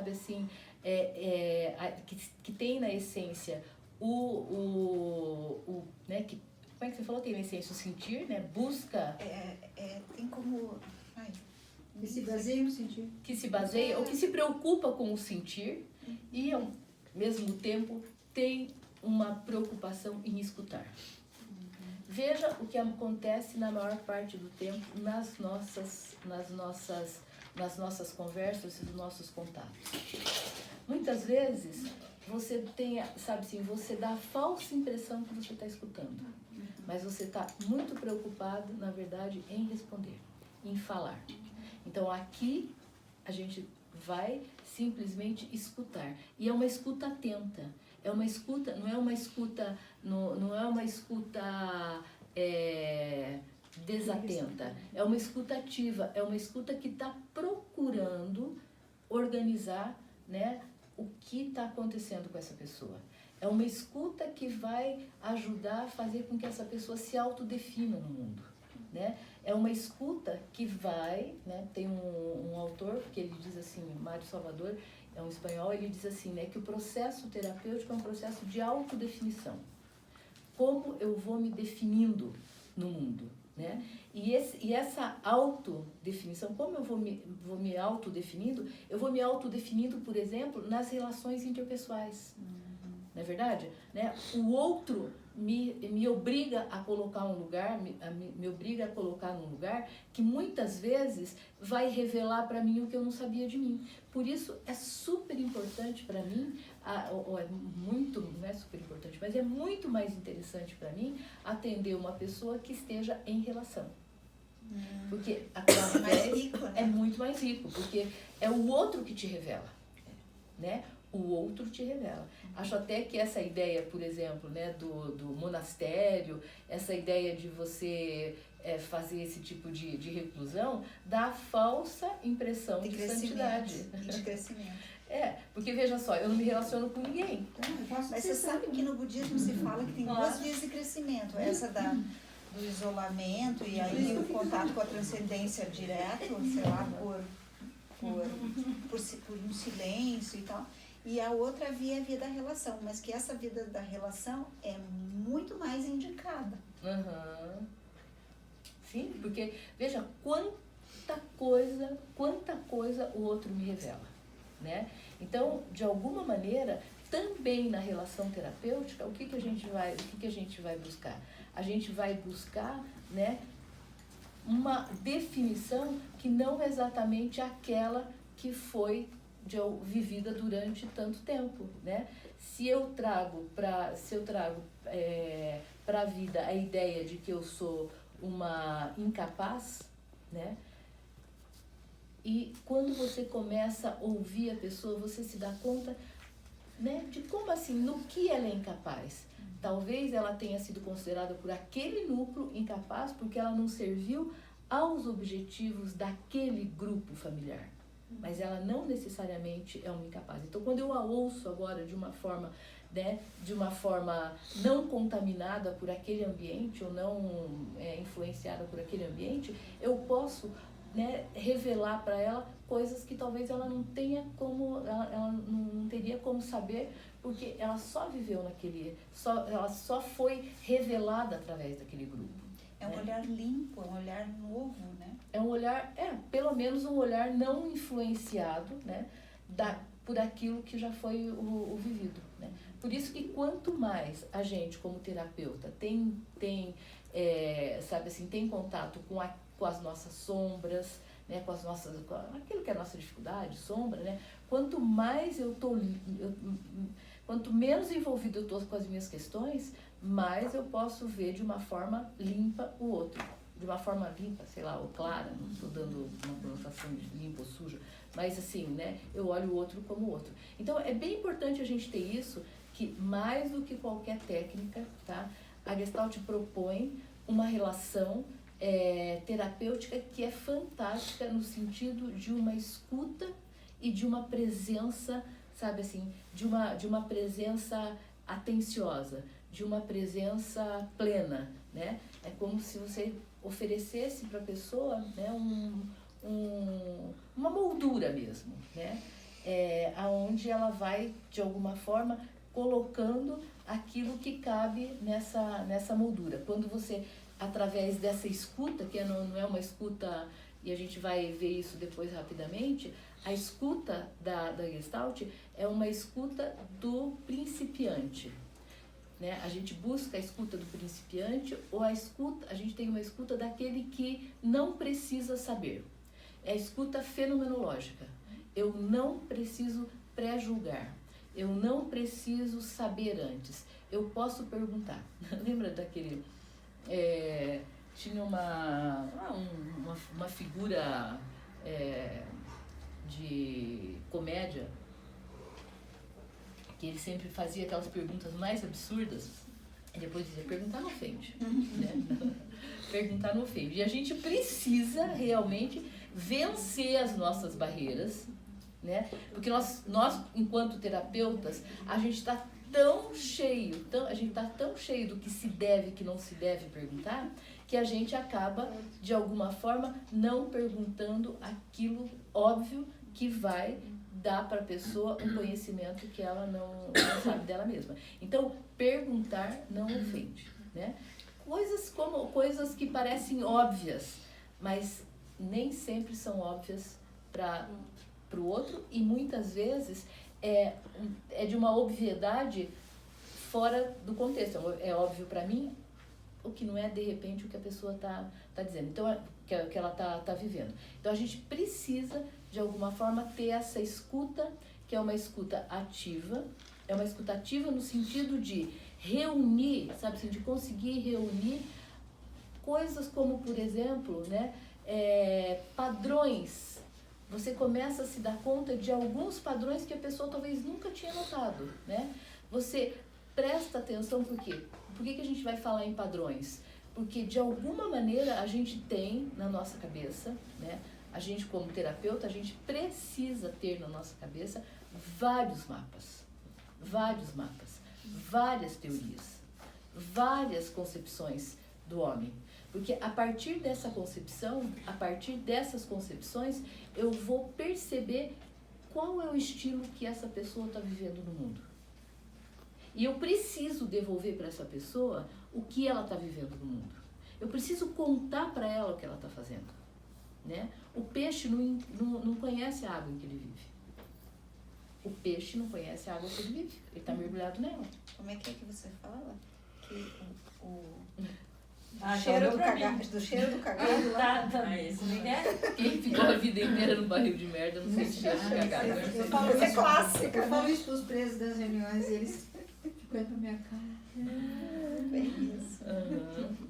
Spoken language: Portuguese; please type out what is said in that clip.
sabe assim, que tem na essência né, como é que você falou? Tem na essência o sentir, né? Busca... tem como... Que se baseia no sentir. Que se baseia, ou que se preocupa com o sentir e, ao mesmo tempo, tem uma preocupação em escutar. Veja o que acontece na maior parte do tempo nas nossas conversas e nos nossos contatos. Muitas vezes, você você dá a falsa impressão que você está escutando, mas você está muito preocupado, na verdade, em responder, em falar. Então, aqui, a gente vai simplesmente escutar. E é uma escuta atenta. É uma escuta, não é uma escuta, desatenta. É uma escuta ativa. É uma escuta que está procurando organizar, né, o que está acontecendo com essa pessoa. É uma escuta que vai ajudar a fazer com que essa pessoa se autodefina no mundo, né? É uma escuta que vai, né? Tem um autor que ele diz assim, Mário Salvador, é um espanhol, ele diz assim, né, que o processo terapêutico é um processo de autodefinição. Como eu vou me definindo no mundo, né? E essa autodefinição, como eu vou me autodefinindo? Eu vou me autodefinindo, por exemplo, nas relações interpessoais. Não é verdade? Né? O outro me obriga a colocar um lugar, me obriga a colocar num lugar que muitas vezes vai revelar para mim o que eu não sabia de mim. Por isso é super importante para mim, não é super importante, mas é muito mais interessante para mim atender uma pessoa que esteja em relação. Porque é muito mais rico, porque é o outro que te revela, né? O outro te revela. Acho até que essa ideia, por exemplo, né, do monastério, essa ideia de você fazer esse tipo de reclusão, dá a falsa impressão de santidade. E de crescimento. Porque veja só, eu não me relaciono com ninguém. Mas você sabe que no budismo se fala que tem duas vias de crescimento. Essa do isolamento e aí o contato com a transcendência direto, sei lá, por um silêncio e tal. E a outra via é a via da relação, mas que essa vida da relação é muito mais indicada. Sim, porque veja quanta coisa o outro me revela, né? Então, de alguma maneira, também na relação terapêutica, o que a gente vai buscar? A gente vai buscar, né, uma definição que não é exatamente aquela que foi vivida durante tanto tempo, né? Se eu trago para a vida a ideia de que eu sou uma incapaz, né? E quando você começa a ouvir a pessoa, você se dá conta, né, de como assim, no que ela é incapaz. Talvez ela tenha sido considerada por aquele núcleo incapaz porque ela não serviu aos objetivos daquele grupo familiar. Mas ela não necessariamente é uma incapaz. Então, quando eu a ouço agora de uma forma, né, não contaminada por aquele ambiente ou não influenciada por aquele ambiente, eu posso, né, revelar para ela coisas que talvez ela não tenha como, ela não teria como saber, porque ela só viveu ela só foi revelada através daquele grupo. É um olhar limpo, é um olhar novo, né? É um olhar, pelo menos um olhar não influenciado, né, por aquilo que já foi o vivido, né? Por isso que quanto mais a gente, como terapeuta, tem contato com as nossas sombras, né, com aquilo que é a nossa dificuldade, sombra, né? Quanto menos envolvido eu estou com as minhas questões, mais eu posso ver de uma forma limpa o outro. De uma forma limpa, sei lá, ou clara, não estou dando uma conotação de limpo ou sujo, mas assim, né, eu olho o outro como o outro. Então, é bem importante a gente ter isso, que mais do que qualquer técnica, tá, a Gestalt propõe uma relação terapêutica que é fantástica no sentido de uma escuta e de uma presença, sabe assim, de uma presença atenciosa, de uma presença plena, né? É como se você oferecesse para a pessoa, né, uma moldura mesmo, né? aonde ela vai, de alguma forma, colocando aquilo que cabe nessa moldura. Quando você, através dessa escuta, que não é uma escuta, e a gente vai ver isso depois rapidamente, a escuta da Gestalt é uma escuta do principiante. Né? A gente busca a escuta do principiante ou a gente tem uma escuta daquele que não precisa saber. É a escuta fenomenológica. Eu não preciso pré-julgar. Eu não preciso saber antes. Eu posso perguntar. Lembra daquele... tinha uma figura de comédia que ele sempre fazia aquelas perguntas mais absurdas e depois dizia, perguntar não ofende. Né? Perguntar não ofende. E a gente precisa realmente vencer as nossas barreiras, né? Porque nós, enquanto terapeutas, a gente está tão cheio do que se deve e que não se deve perguntar, que a gente acaba, de alguma forma, não perguntando aquilo óbvio que vai dar para a pessoa um conhecimento que ela não sabe dela mesma. Então, perguntar não ofende, né? Coisas que parecem óbvias, mas nem sempre são óbvias para o outro, e muitas vezes é de uma obviedade fora do contexto. É óbvio para mim o que não é, de repente, o que a pessoa tá dizendo. Então, que ela tá vivendo. Então, a gente precisa, de alguma forma, ter essa escuta, que é uma escuta ativa. É uma escuta ativa no sentido de reunir, sabe assim, de conseguir reunir coisas como, por exemplo, né, padrões. Você começa a se dar conta de alguns padrões que a pessoa talvez nunca tinha notado, né? Você presta atenção, por quê? Por que a gente vai falar em padrões? Porque, de alguma maneira, a gente tem na nossa cabeça, né? A gente, como terapeuta, a gente precisa ter na nossa cabeça vários mapas, várias teorias, várias concepções do homem. Porque a partir dessa concepção, a partir dessas concepções, eu vou perceber qual é o estilo que essa pessoa está vivendo no mundo. E eu preciso devolver para essa pessoa o que ela está vivendo no mundo. Eu preciso contar para ela o que ela está fazendo. Né? O peixe não conhece a água em que ele vive. O peixe não conhece a água que ele vive. Ele está mergulhado nela. Como é que você fala? Que do cheiro do cagado lá. Quem ficou a vida inteira no barril de merda não sente cheiro de cagado. Eu falo isso, clássico. Eu falo isso para os presos das reuniões e eles ficam na minha cara.